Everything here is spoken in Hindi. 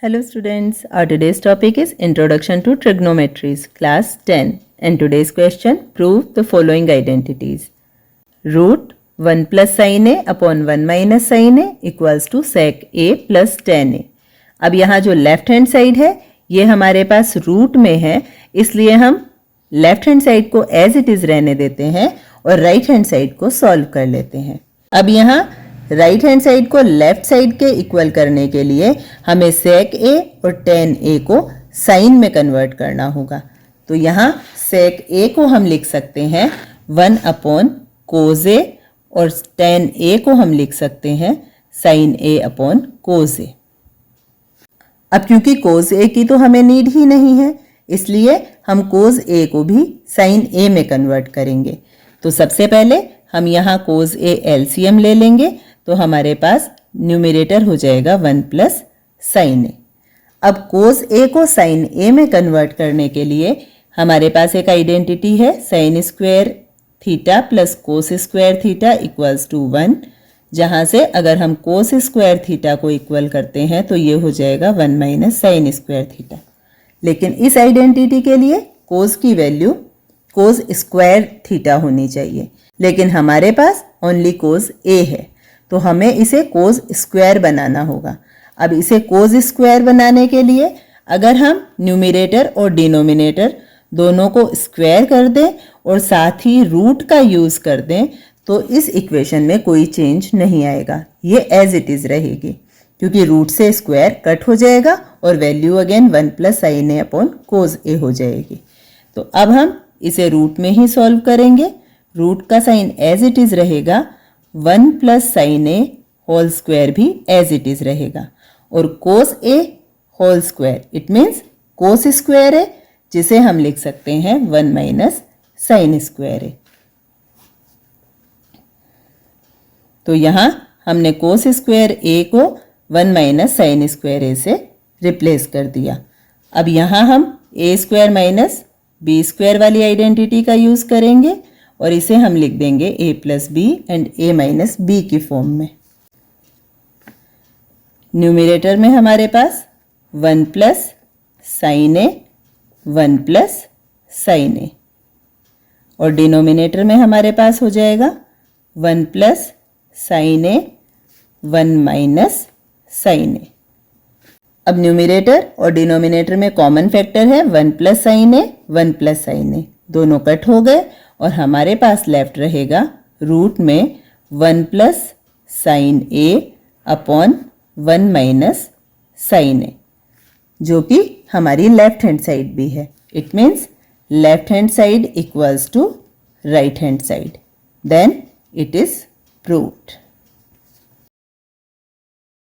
Hello students, our today's topic is Introduction to Trigonometries, class 10, and today's question, prove the following identities. Root 1 plus sin a upon 1 minus sin a equals to sec a plus tan a. अब यहाँ जो लेफ्ट हैंड साइड है ये हमारे पास रूट में है, इसलिए हम लेफ्ट हैंड साइड को एज इट इज़ रहने देते हैं और राइट हैंड साइड को सॉल्व कर लेते हैं। अब यहाँ राइट हैंड साइड को लेफ्ट साइड के इक्वल करने के लिए हमें सेक ए और टेन ए को साइन में कन्वर्ट करना होगा। तो यहाँ सेक ए को हम लिख सकते हैं 1 अपॉन कोज ए और टेन ए को हम लिख सकते हैं साइन ए अपॉन कोज ए। अब क्योंकि कोज ए की तो हमें नीड ही नहीं है, इसलिए हम कोज ए को भी साइन ए में कन्वर्ट करेंगे। तो सबसे पहले हम यहाँ कोज ए एलसीएम ले लेंगे, तो हमारे पास न्यूमरेटर हो जाएगा 1 प्लस साइन ए। अब कोस ए को साइन ए में कन्वर्ट करने के लिए हमारे पास एक आइडेंटिटी है sine square theta plus cos square theta equals to 1, जहाँ से अगर हम कोस स्क्वायर थीटा को इक्वल करते हैं तो ये हो जाएगा 1 माइनस साइन स्क्वायर थीटा। लेकिन इस आइडेंटिटी के लिए कोस की वैल्यू कोस स्क्वायर थीटा होनी चाहिए, लेकिन हमारे पास ओनली कोस ए है, तो हमें इसे कोस स्क्वायर बनाना होगा। अब इसे कोस स्क्वायर बनाने के लिए अगर हम न्यूमरेटर और डिनोमिनेटर दोनों को स्क्वायर कर दें और साथ ही रूट का यूज़ कर दें तो इस इक्वेशन में कोई चेंज नहीं आएगा, ये एज इट इज़ रहेगी, क्योंकि रूट से स्क्वायर कट हो जाएगा और value again 1 plus sine A upon cos a हो जाएगी। तो अब हम इसे रूट में ही सॉल्व करेंगे। रूट का साइन एज इट इज़ रहेगा, 1 plus sine a whole square भी एज इट इज़ रहेगा, और cos a whole square it means cos square है, जिसे हम लिख सकते हैं 1 माइनस साइन स्क्वायर ए। तो यहाँ हमने कोस स्क्वायर ए को 1 माइनस साइन स्क्वायर ए से रिप्लेस कर दिया। अब यहाँ हम a square minus b square वाली आइडेंटिटी का यूज़ करेंगे और इसे हम लिख देंगे a plus b and a minus b की फॉर्म में। न्यूमरेटर में हमारे पास 1 plus sine a 1 plus sine a, और डिनोमिनेटर में हमारे पास हो जाएगा 1 plus sine a 1 minus sine a. अब न्यूमरेटर और डिनोमिनेटर में कॉमन फैक्टर है 1 plus sine a 1 plus sine ए, दोनों कट हो गए और हमारे पास लेफ्ट रहेगा रूट में 1 plus sine A upon 1 minus sine A, जो कि हमारी लेफ्ट हैंड साइड भी है। It means left hand side equals to right hand side, then it is proved.